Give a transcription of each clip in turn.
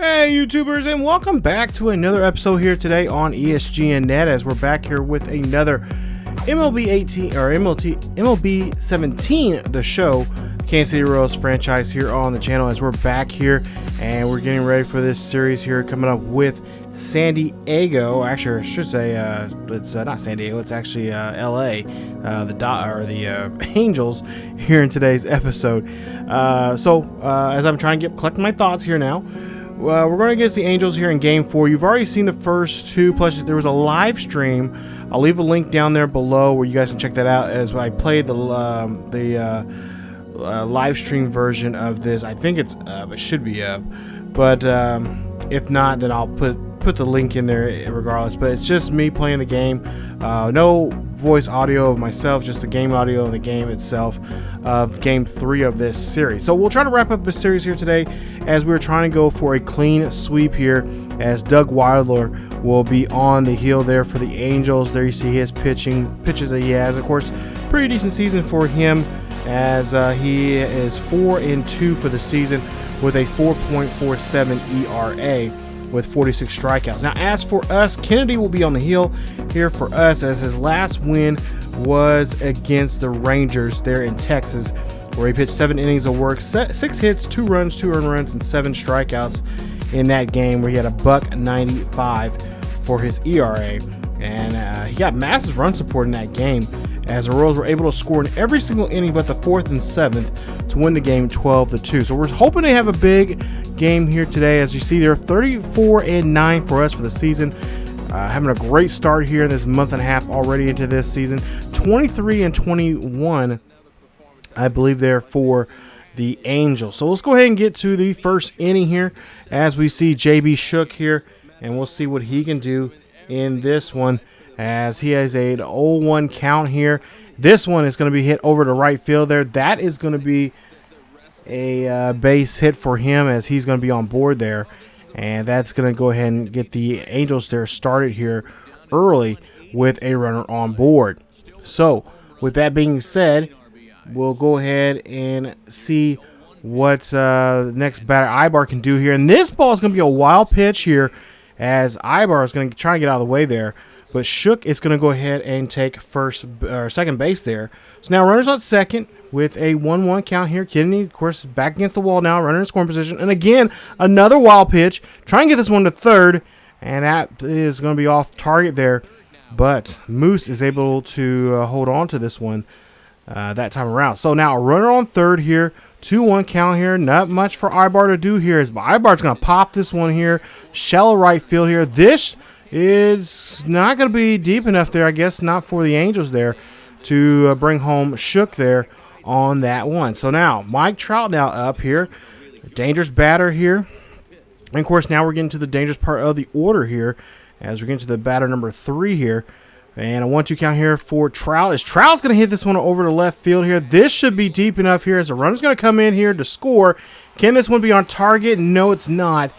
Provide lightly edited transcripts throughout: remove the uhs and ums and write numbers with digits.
Hey YouTubers, and welcome back to another episode here today on ESGNet, as we're back here with another MLB 18 or MLB 17, the show, Kansas City Royals franchise here on the channel, as we're back here and we're getting ready for this series here coming up with San Diego. Actually, I should say it's not San Diego, it's actually LA, the Angels here in today's episode. As I'm trying to collect my thoughts here now, we're going against the Angels here in Game 4. You've already seen the first two, plus there was a live stream. I'll leave a link down there below where you guys can check that out as I played the live stream version of this. I think it's up. It should be up. But if not, then I'll put the link in there regardless. But it's just me playing the game. No voice audio of myself, just the game audio of the game itself of Game 3 of this series. So we'll try to wrap up this series here today as we're trying to go for a clean sweep here, as Doug Wilder will be on the hill there for the Angels. There you see his pitches that he has. Of course, pretty decent season for him, as he is 4-2 for the season with a 4.47 ERA with 46 strikeouts. Now, as for us, Kennedy will be on the hill here for us, as his last win was against the Rangers there in Texas, where he pitched 7 innings of work, 6 hits, 2 runs, 2 earned runs, and 7 strikeouts in that game, where he had a $1.95 for his ERA. And he got massive run support in that game, as the Royals were able to score in every single inning but the 4th and 7th to win the game 12-2. So we're hoping to have a big game here today. As you see, they're 34-9 for us for the season. Having a great start here in this month and a half already into this season. 23-21, I believe, there for the Angels. So let's go ahead and get to the first inning here, as we see JB Shook here, and we'll see what he can do in this one, as he has a 0-1 count here. This one is going to be hit over to right field there. That is going to be a base hit for him, as he's going to be on board there. And that's going to go ahead and get the Angels there started here early with a runner on board. So with that being said, we'll go ahead and see what the next batter, Ibar, can do here. And this ball is going to be a wild pitch here, as Ibar is going to try to get out of the way there. But Shook is going to go ahead and take second base there. So now runners on second with a 1-1 count here. Kennedy, of course, back against the wall now, runner in scoring position. And again, another wild pitch. Try and get this one to third, and that is going to be off target there. But Moose is able to hold on to this one that time around. So now a runner on third here. 2-1 count here. Not much for Ibar to do here. Ibar's going to pop this one here. Shallow right field here. This is not going to be deep enough there, I guess, not for the Angels there to bring home Shook there on that one. So now Mike Trout now up here, dangerous batter here. And of course, now we're getting to the dangerous part of the order here, as we're getting to the batter number 3 here. And a 1-2 count here for Trout, as Trout's going to hit this one over to left field here. This should be deep enough here, as the runner's going to come in here to score. Can this one be on target? No, it's not.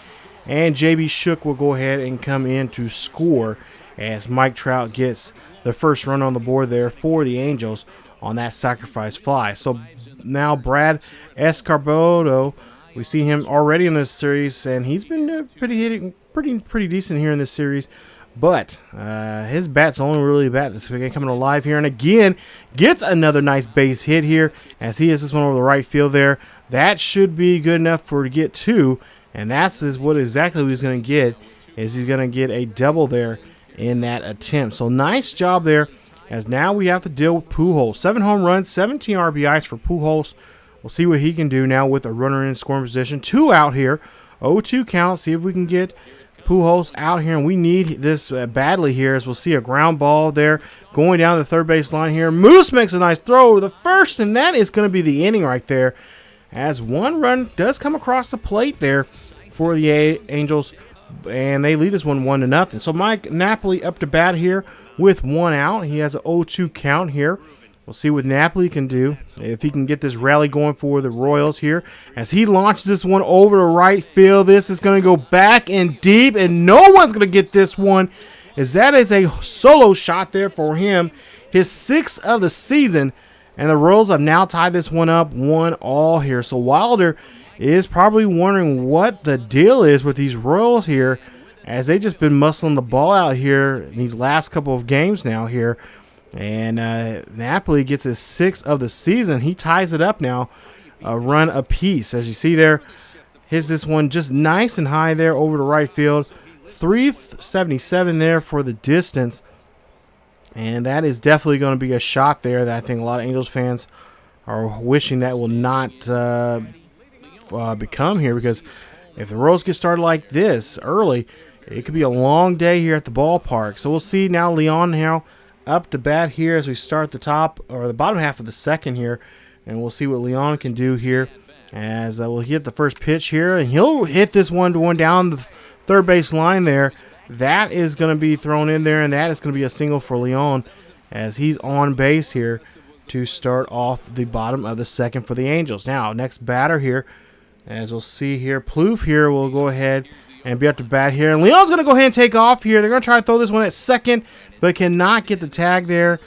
And JB Shook will go ahead and come in to score, as Mike Trout gets the first run on the board there for the Angels on that sacrifice fly. So now Brad Escobedo, we see him already in this series, and he's been pretty decent here in this series. But his bat's the only really bat that's coming alive here. And again, gets another nice base hit here, as he hits this one over the right field there. That should be good enough to get 2. And that's what exactly he's going to get, is he's going to get a double there in that attempt. So nice job there, as now we have to deal with Pujols. 7 home runs, 17 RBIs for Pujols. We'll see what he can do now with a runner in scoring position. 2 out here, 0-2 count. See if we can get Pujols out here, and we need this badly here, as we'll see a ground ball there going down the third base line here. Moose makes a nice throw to the first, and that is going to be the inning right there, as one run does come across the plate there for the Angels, and they lead this one 1-0. So Mike Napoli up to bat here with 1 out. He has an 0-2 count here. We'll see what Napoli can do, if he can get this rally going for the Royals here, as he launches this one over to right field. This is going to go back and deep, and no one's going to get this one, as that is a solo shot there for him, his 6th of the season. And the Royals have now tied this one up 1-1 here. So Wilder is probably wondering what the deal is with these Royals here, as they just been muscling the ball out here in these last couple of games now here. And Napoli gets his 6th of the season. He ties it up now, a run apiece. As you see there, hits this one just nice and high there over the right field. 377 there for the distance. And that is definitely going to be a shot there that I think a lot of Angels fans are wishing that will not become here, because if the Royals get started like this early, it could be a long day here at the ballpark. So we'll see now Leon now up to bat here as we start the top or the bottom half of the second here, and we'll see what Leon can do here as we'll hit the first pitch here, and he'll hit this one going down the third base line there. That is going to be thrown in there, and that is going to be a single for Leon as he's on base here to start off the bottom of the second for the Angels. Now, next batter here, as we'll see here, Plouffe here will go ahead and be up to bat here. And Leon's going to go ahead and take off here. They're going to try to throw this one at second, but cannot get the tag there.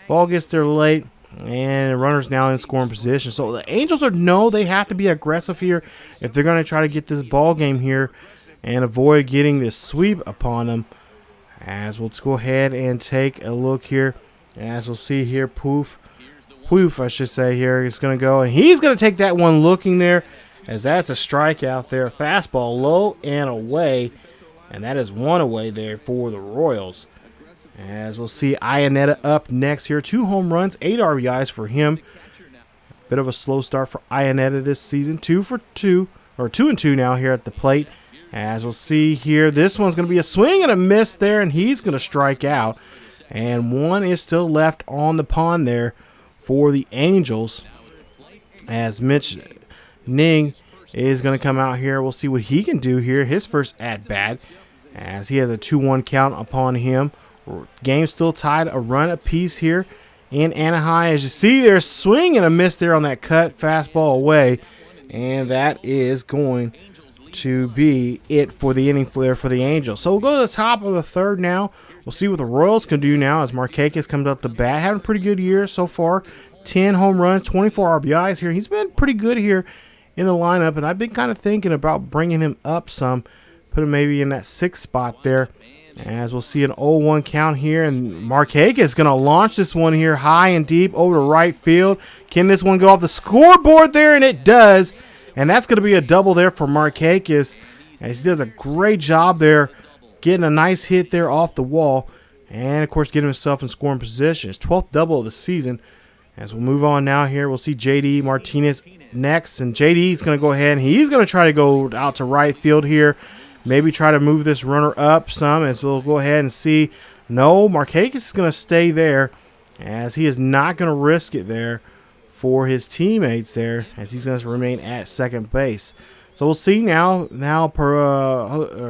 Ball gets there late, and the runner's now in scoring position. So the Angels know they have to be aggressive here if they're going to try to get this ball game here and avoid getting this sweep upon them. As we'll go ahead and take a look here. As we'll see here, Plouffe, I should say here, is going to go, and he's going to take that one looking there, as that's a strikeout there. Fastball low and away, and that is one away there for the Royals. As we'll see Iannetta up next here. 2 home runs, 8 RBIs for him. Bit of a slow start for Iannetta this season. 2 for 2, or 2 and 2 now here at the plate. As we'll see here, this one's going to be a swing and a miss there, and he's going to strike out. And one is still left on the pond there for the Angels, as Mitch Ning is going to come out here. We'll see what he can do here. His first at-bat, as he has a 2-1 count upon him. Game still tied, a run apiece here in Anaheim. As you see, there's swing and a miss there on that cut fastball away, and that is going to be it for the inning there for the Angels. So we'll go to the top of the third now. We'll see what the Royals can do now as Markakis comes up to bat. Having a pretty good year so far. 10 home runs, 24 RBIs here. He's been pretty good here in the lineup, and I've been kind of thinking about bringing him up some, put him maybe in that 6th spot there. As we'll see an 0-1 count here, and Markakis is going to launch this one here high and deep over the right field. Can this one go off the scoreboard there? And it does. And that's going to be a double there for Markakis, as he does a great job there getting a nice hit there off the wall, and of course getting himself in scoring position. His 12th double of the season. As we'll move on now here, we'll see J.D. Martinez next, and J.D. is going to go ahead and he's going to try to go out to right field here, maybe try to move this runner up some, as we'll go ahead and see. No, Markakis is going to stay there, as he is not going to risk it there for his teammates there, as he's going to remain at second base. So we'll see now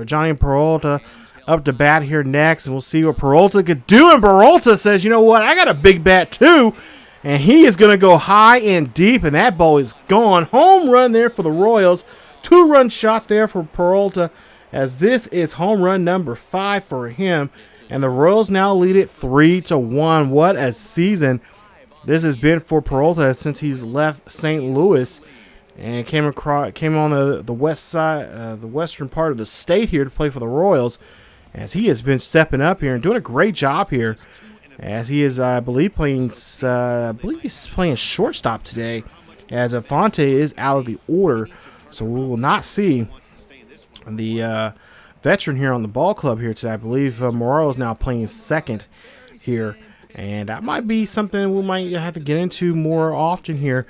Johnny Peralta up to bat here next, and we'll see what Peralta could do. And Peralta says, you know what, I got a big bat too, and he is going to go high and deep, and that ball is gone. Home run there for the Royals. 2-run shot there for Peralta, as this is home run number 5 for him, and the Royals now lead it 3-1. What a season this has been for Peralta since he's left St. Louis and came on the west side, the western part of the state here to play for the Royals, as he has been stepping up here and doing a great job here, as he is, I believe he's playing shortstop today, as Afonte is out of the order, so we will not see the veteran here on the ball club here today. I believe Morrow is now playing second here, and that might be something we might have to get into more often here,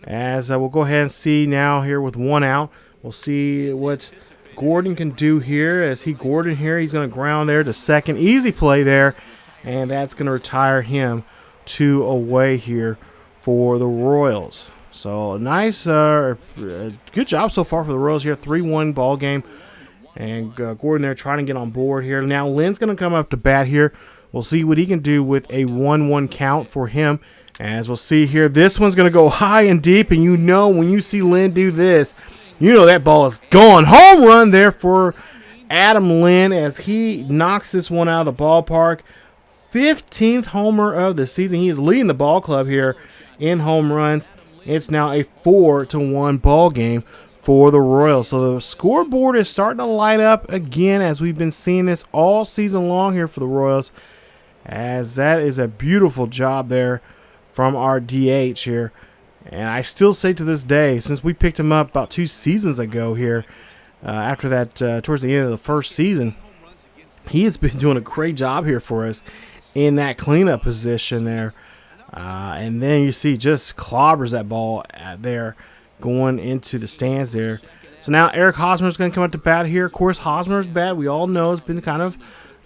as we'll go ahead and see now here with 1 out. We'll see what Gordon can do here, as Gordon here, he's going to ground there to second. Easy play there, and that's going to retire him 2 away here for the Royals. So nice, good job so far for the Royals here. 3-1 ball game, and Gordon there trying to get on board here. Now Lynn's going to come up to bat here. We'll see what he can do with a 1-1 count for him. As we'll see here, this one's going to go high and deep, and you know when you see Lynn do this, you know that ball is gone. Home run there for Adam Lynn, as he knocks this one out of the ballpark. 15th homer of the season. He is leading the ball club here in home runs. It's now a 4-1 ball game for the Royals. So the scoreboard is starting to light up again, as we've been seeing this all season long here for the Royals, as that is a beautiful job there from our DH here. And I still say to this day, since we picked him up about 2 seasons ago here, after that, towards the end of the first season, he has been doing a great job here for us in that cleanup position there. And then you see just clobbers that ball there going into the stands there. So now Eric Hosmer is going to come up to bat here. Of course, Hosmer's bat, we all know, has been kind of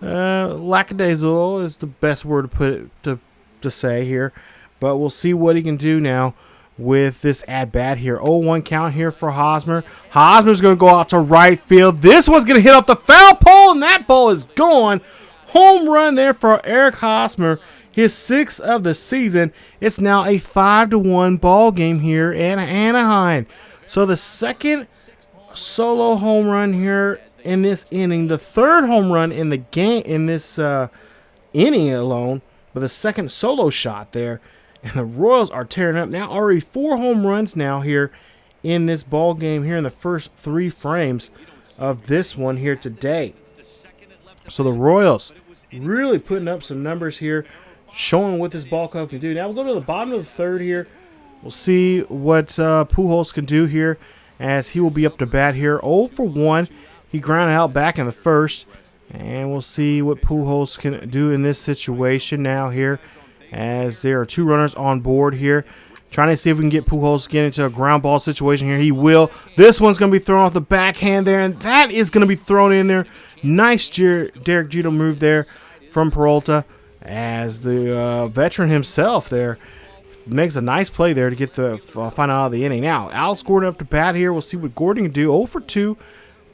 lackadaisical is the best word to put it, to say here. But we'll see what he can do now with this at-bat here. 0-1 count here for Hosmer. Hosmer's going to go out to right field. This one's going to hit off the foul pole, and that ball is gone. Home run there for Eric Hosmer, his 6th of the season. It's now a 5-1 ball game here in Anaheim. So the second solo home run here in this inning, the 3rd home run in the game in this inning alone, but the second solo shot there. And the Royals are tearing up now. Already 4 home runs now here in this ball game here in the first 3 frames of this one here today. So the Royals really putting up some numbers here, showing what this ball club can do. Now we'll go to the bottom of the 3rd here. We'll see what Pujols can do here, as he will be up to bat here. 0 for 1. He grounded out back in the 1st. And we'll see what Pujols can do in this situation now here, as there are 2 runners on board here. Trying to see if we can get Pujols to get into a ground ball situation here. He will. This one's going to be thrown off the backhand there, and that is going to be thrown in there. Nice Derek Jeter move there from Peralta, as the veteran himself there makes a nice play there to get the final out of the inning. Now, Alex Gordon up to bat here. We'll see what Gordon can do. 0 for 2.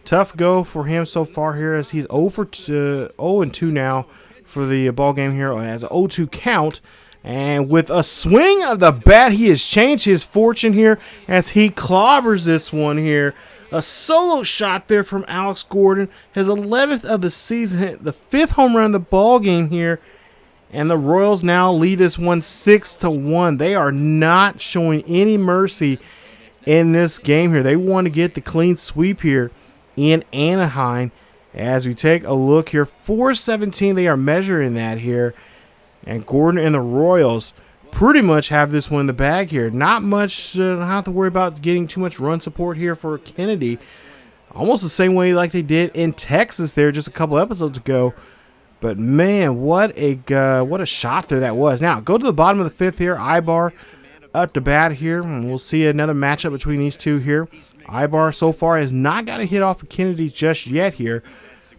Tough go for him so far here, as he's 0 and 2 now for the ball game here, as an 0-2 count. And with a swing of the bat, he has changed his fortune here as he clobbers this one here. A solo shot there from Alex Gordon, his 11th of the season, the 5th home run of the ball game here. And the Royals now lead this one 6-1. They are not showing any mercy in this game here. They want to get the clean sweep here in Anaheim. As we take a look here, 417, they are measuring that here. And Gordon and the Royals pretty much have this one in the bag here. Not much, don't have to worry about getting too much run support here for Kennedy. Almost the same way like they did in Texas there just a couple episodes ago. But man, what a shot there that was. Now, go to the bottom of the 5th here. Ibar up to bat here. And we'll see another matchup between these two here. Ibar so far has not got a hit off of Kennedy just yet here.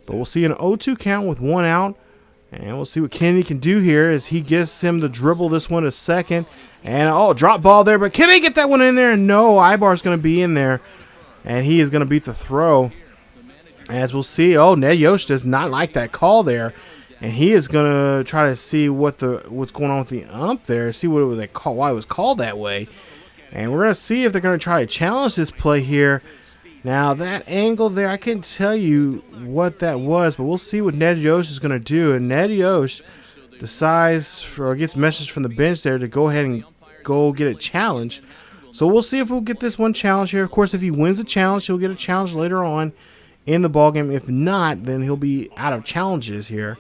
But we'll see an 0-2 count with 1 out. And we'll see what Kennedy can do here as he gets him to dribble this one to second. And, drop ball there. But can they get that one in there? And no, Ibar's going to be in there. And he is going to beat the throw. As we'll see, Ned Yost does not like that call there. And he is going to try to see what's going on with the ump there. See what they call, why it was called that way. And we're going to see if they're going to try to challenge this play here. Now, that angle there, I can't tell you what that was, but we'll see what Ned Yost is going to do. And Ned Yost decides, or gets a message from the bench there to go ahead and go get a challenge. So we'll see if we'll get this one challenge here. Of course, if he wins the challenge, he'll get a challenge later on in the ballgame. If not, then he'll be out of challenges here.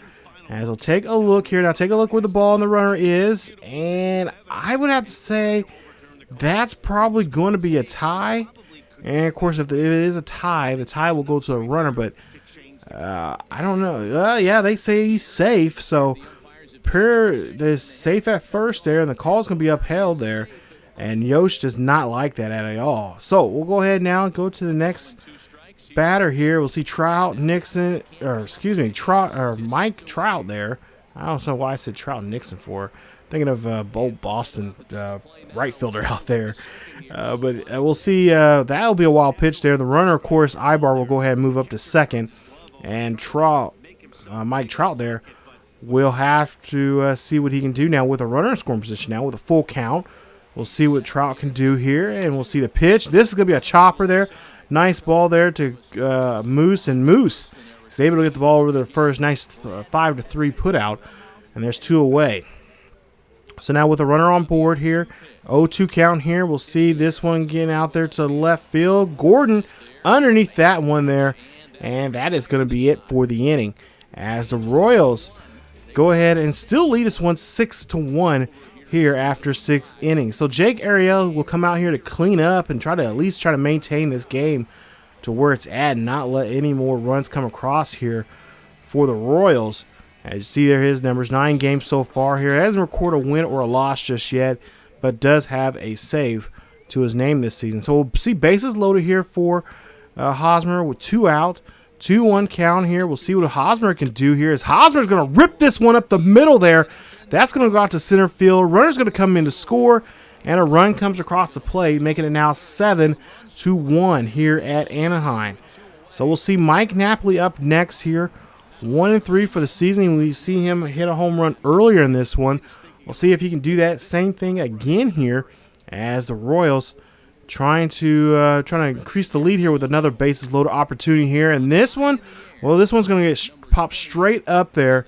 As we'll take a look here. Now, take a look where the ball and the runner is. And I would have to say that's probably going to be a tie. And, of course, if it is a tie, the tie will go to a runner. But I don't know. Yeah, they say he's safe. So, they're safe at first there. And the call is going to be upheld there. And Yost does not like that at all. So, we'll go ahead now and go to the next batter here. We'll see Mike Trout there. I don't know why I said Trout Nixon for. Thinking of Bold Boston right fielder out there. But we'll see. That'll be a wild pitch there. The runner, of course, Ibar will go ahead and move up to second. And Mike Trout there will have to see what he can do now with a runner in scoring position now with a full count. We'll see what Trout can do here. And we'll see the pitch. This is going to be a chopper there. Nice ball there to Moose, and Moose is able to get the ball over the first. Nice 5-3 put out, and there's 2 away. So now with a runner on board here, 0-2 count here. We'll see this one getting out there to left field. Gordon underneath that one there. And that is going to be it for the inning, as the Royals go ahead and still lead this one 6-1 here after 6 innings. So Jake Arrieta will come out here to clean up and at least try to maintain this game to where it's at and not let any more runs come across here for the Royals. As you see there, his numbers, 9 games so far here. Hasn't recorded a win or a loss just yet, but does have a save to his name this season. So we'll see bases loaded here for Hosmer with 2 out. 2-1 count here. We'll see what Hosmer can do here. As Hosmer's going to rip this one up the middle there. That's going to go out to center field. Runner's going to come in to score, and a run comes across the plate, making it now 7-1 here at Anaheim. So we'll see Mike Napoli up next here. 1-3 for the season. We see him hit a home run earlier in this one. We'll see if he can do that same thing again here, as the Royals trying to increase the lead here with another bases loaded opportunity here. And this one, well, this one's going to get popped straight up there,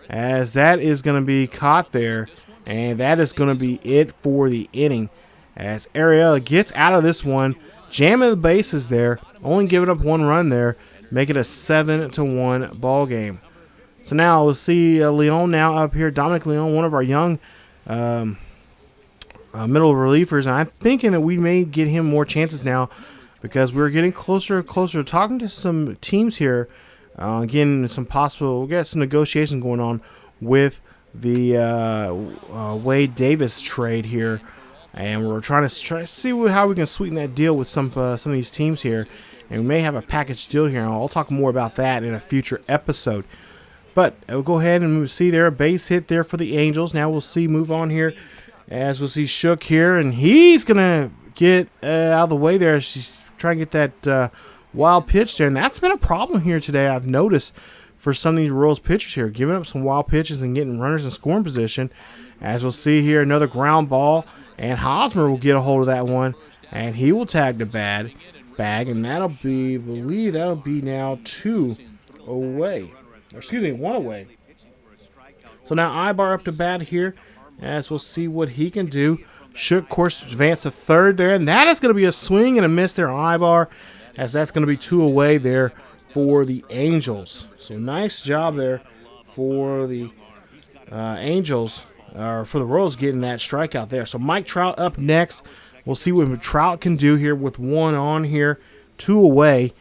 as that is going to be caught there. And that is going to be it for the inning, as Arrieta gets out of this one, jamming the bases there, only giving up 1 run there, make it a 7-1 ball game. So now we'll see Leon now up here. Dominic Leon, one of our young middle relievers, and I'm thinking that we may get him more chances now, because we're getting closer and closer, talking to some teams here. Again, we'll get some negotiation going on with the Wade Davis trade here, and we're trying to see how we can sweeten that deal with some of these teams here, and we may have a package deal here. I'll talk more about that in a future episode. But we'll go ahead and we'll see there a base hit there for the Angels. Now we'll see move on here, as we'll see Shook here, and he's gonna get out of the way there. She's trying to get that wild pitch there, and that's been a problem here today, I've noticed, for some of these Royals pitchers here, giving up some wild pitches and getting runners in scoring position. As we'll see here, another ground ball, and Hosmer will get a hold of that one, and he will tag the bag, and that'll be, I believe that'll be now 2 away. Or excuse me, 1 away. So now Ibar up to bat here, as we'll see what he can do. Shook, of course, advance to third there, and that is going to be a swing and a miss there on Ibar, as that's going to be 2 away there for the Angels. So nice job there for the Angels, or for the Royals, getting that strikeout there. So Mike Trout up next. We'll see what Trout can do here with 1 on here, 2 away,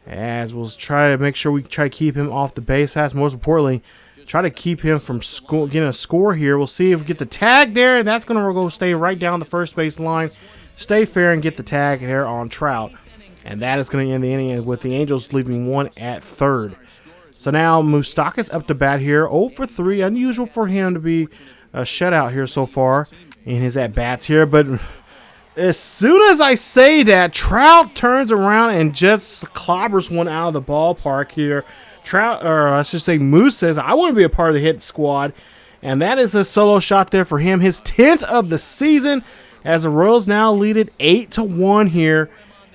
as we'll try to make sure we try to keep him off the base pass. Most importantly, try to keep him from getting a score here. We'll see if we get the tag there, and that's going to go stay right down the first base line. Stay fair and get the tag there on Trout. And that is going to end the inning with the Angels leaving 1 at third. So now Moustakas up to bat here. 0 for 3. Unusual for him to be a shutout here so far in his at-bats here. But as soon as I say that, Trout turns around and just clobbers one out of the ballpark here. Trout, or I should say Moose, says, I want to be a part of the hit squad. And that is a solo shot there for him. His 10th of the season, as the Royals now lead it 8-1 here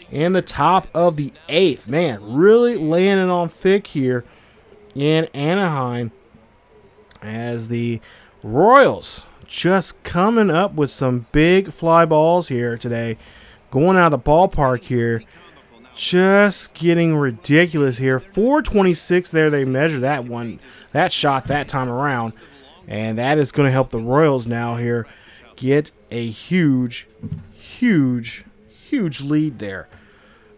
in the top of the 8th. Man, really laying it on thick here in Anaheim, as the Royals just coming up with some big fly balls here today, going out of the ballpark here. Just getting ridiculous here. 426 there. They measured that shot that time around. And that is going to help the Royals now here get a huge lead there.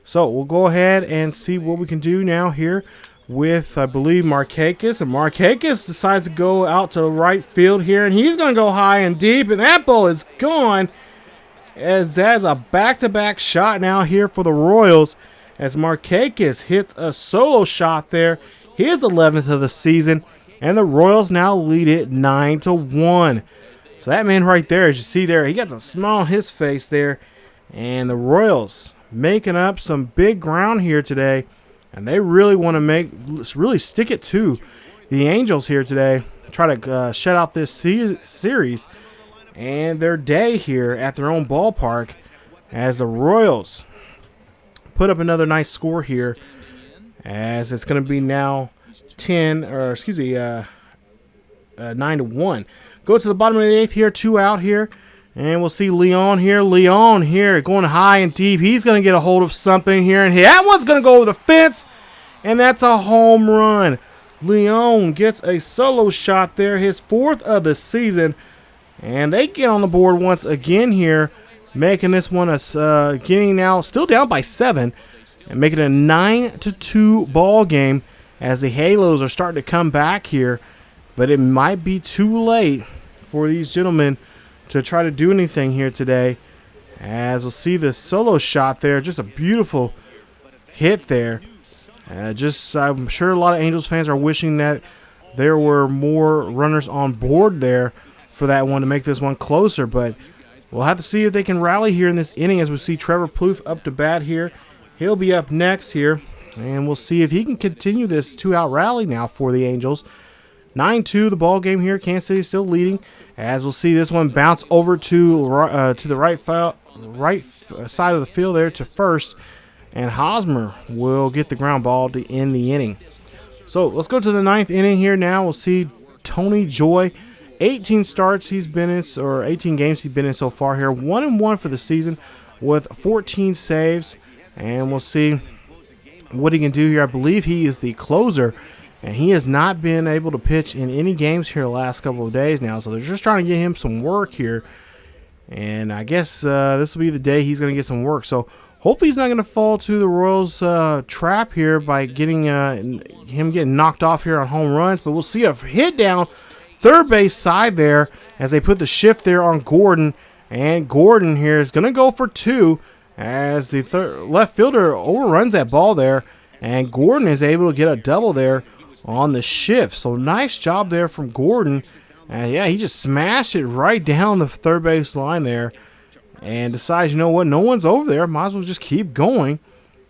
So we'll go ahead and see what we can do now here with, I believe, Markakis. And Markakis decides to go out to the right field here. And he's going to go high and deep. And that ball is gone, as that's a back-to-back shot now here for the Royals, as Markakis hits a solo shot there, his 11th of the season, and the Royals now lead it 9-1. So that man right there, as you see there, he got a smile on his face there, and the Royals making up some big ground here today, and they really want to really stick it to the Angels here today, try to shut out this series and their day here at their own ballpark, as the Royals put up another nice score here, as it's going to be now 9-1. Go to the bottom of the 8th here, 2 out here, And we'll see Leon here. Leon here going high and deep. He's going to get a hold of something here. And that one's going to go over the fence. And that's a home run. Leon gets a solo shot there, his 4th of the season. And they get on the board once again here, making this one getting now still down by 7. And making it a 9-2 ball game as the Halos are starting to come back here. But it might be too late for these gentlemen to try to do anything here today. As we'll see this solo shot there, just a beautiful hit there. I'm sure a lot of Angels fans are wishing that there were more runners on board there for that one to make this one closer. But we'll have to see if they can rally here in this inning as we see Trevor Plouffe up to bat here. He'll be up next here. And we'll see if he can continue this 2-out rally now for the Angels. 9-2 the ball game here. Kansas City still leading. As we'll see this one bounce over to the right side of the field there to first. And Hosmer will get the ground ball to end the inning. So let's go to the 9th inning here now. We'll see Tony Joy. 18 starts he's been in, or 18 games he's been in so far here. 1-1 for the season with 14 saves. And we'll see what he can do here. I believe he is the closer. And he has not been able to pitch in any games here the last couple of days now. So they're just trying to get him some work here. And I guess this will be the day he's going to get some work. So hopefully he's not going to fall to the Royals' trap here by getting him getting knocked off here on home runs. But we'll see a hit down third base side there as they put the shift there on Gordon. And Gordon here is going to go for 2 as the left fielder overruns that ball there. And Gordon is able to get a double there on the shift. So nice job there from Gordon. Yeah, he just smashed it right down the third base line there. And decides, you know what, no one's over there. Might as well just keep going.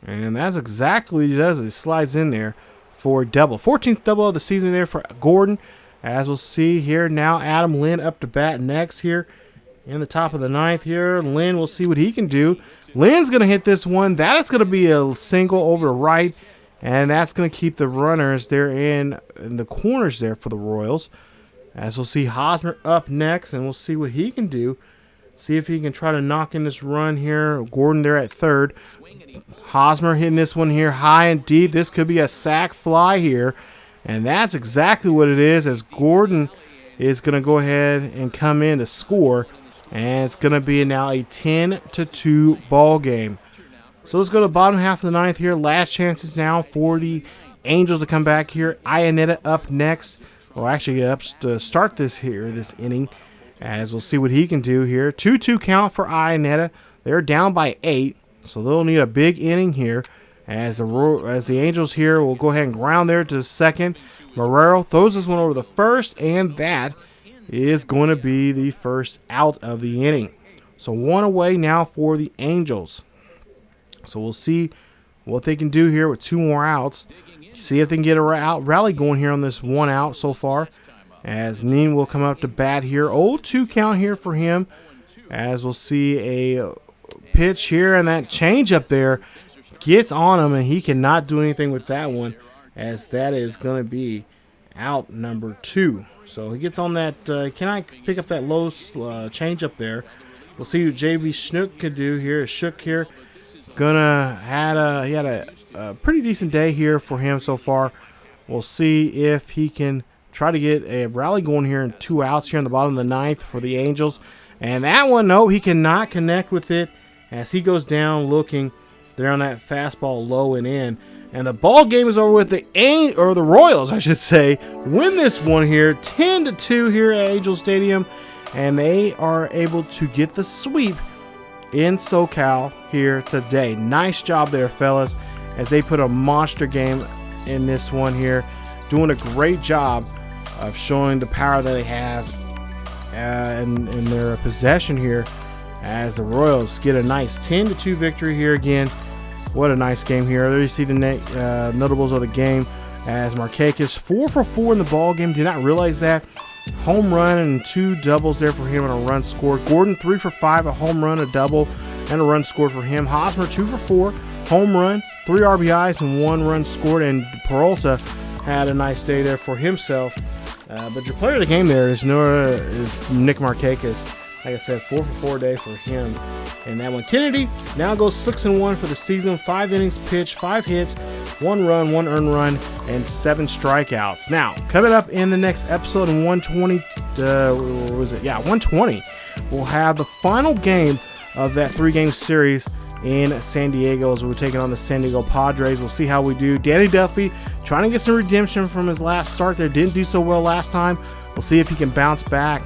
And that's exactly what he does. He slides in there for a double. 14th double of the season there for Gordon. As we'll see here now, Adam Lynn up to bat next here in the top of the 9th here. Lynn, we'll see what he can do. Lynn's going to hit this one. That is going to be a single over to right. And that's going to keep the runners there in the corners there for the Royals. As we'll see Hosmer up next, and we'll see what he can do. See if he can try to knock in this run here. Gordon there at third. Hosmer hitting this one here high and deep. This could be a sac fly here. And that's exactly what it is, as Gordon is going to go ahead and come in to score. And it's going to be now a 10-2 ball game. So let's go to the bottom half of the 9th here. Last chances now for the Angels to come back here. Iannetta up next. Well, actually up to start this inning. As we'll see what he can do here. 2-2 count for Iannetta. They're down by 8. So they'll need a big inning here. As the Angels here will go ahead and ground there to second. Marrero throws this one over the first. And that is going to be the first out of the inning. So 1 away now for the Angels. So we'll see what they can do here with 2 more outs. See if they can get a rally going here on this 1 out so far. As Neen will come up to bat here. 0-2 count here for him. As we'll see a pitch here, and that change up there gets on him, and he cannot do anything with that one, as that is going to be out number 2. So he gets on that. Cannot pick up that low change up there. We'll see what J.B. Snook can do here. Shook here. He had a pretty decent day here for him so far. We'll see if he can try to get a rally going here in 2 outs here in the bottom of the 9th for the Angels. And that one, no, he cannot connect with it as he goes down looking there on that fastball low and in. And the ball game is over with. The Royals, I should say, win this one here 10-2 here at Angel Stadium. And they are able to get the sweep in SoCal here today. Nice job there, fellas, as they put a monster game in this one here. Doing a great job of showing the power that they have in their possession here, as the Royals get a nice 10-2 victory here again. What a nice game here. There you see the notables of the game, as Markakis 4 for 4 in the ball game. Did not realize that. Home run and 2 doubles there for him and a run scored. Gordon 3 for 5, a home run, a double, and a run scored for him. Hosmer 2 for 4, home run, 3 RBIs, and 1 run scored. And Peralta had a nice day there for himself. But your player of the game there is Nick Markakis, Like I said, 4 for 4 day for him. And that one, Kennedy now goes 6-1 for the season. 5 innings pitched, 5 hits, 1 run, 1 earned run, and 7 strikeouts. Now, coming up in the next episode in 120, 120, we'll have the final game of that 3-game series in San Diego as we're taking on the San Diego Padres. We'll see how we do. Danny Duffy trying to get some redemption from his last start there. Didn't do so well last time. We'll see if he can bounce back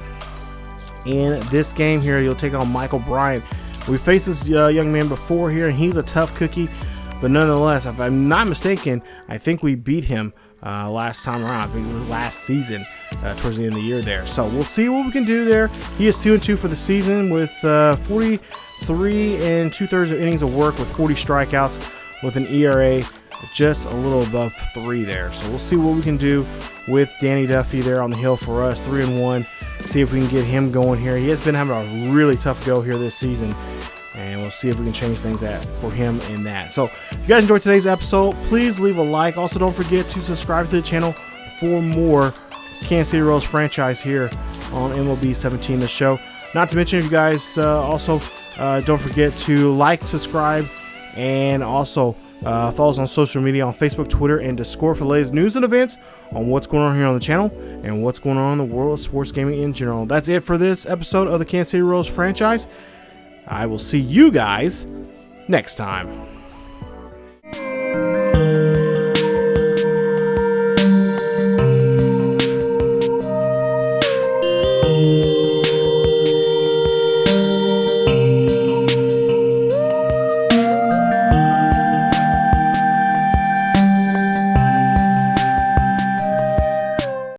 in this game here. He'll take on Michael Bryant. We faced this young man before here, and he's a tough cookie. But nonetheless, if I'm not mistaken, I think we beat him last time around. I think it was last season towards the end of the year there. So we'll see what we can do there. He is 2-2 for the season with 43 2/3 of innings of work with 40 strikeouts with an ERA just a little above 3 there. So we'll see what we can do with Danny Duffy there on the hill for us. 3-1. See if we can get him going here. He has been having a really tough go here this season, and we'll see if we can change things for him in that. So if you guys enjoyed today's episode, please leave a like. Also, don't forget to subscribe to the channel for more Kansas City Royals franchise here on MLB 17, the show. Not to mention, if you guys also don't forget to like, subscribe, and also follow us on social media on Facebook, Twitter, and Discord for the latest news and events on what's going on here on the channel and what's going on in the world of sports gaming in general. That's it for this episode of the Kansas City Royals franchise. I will see you guys next time.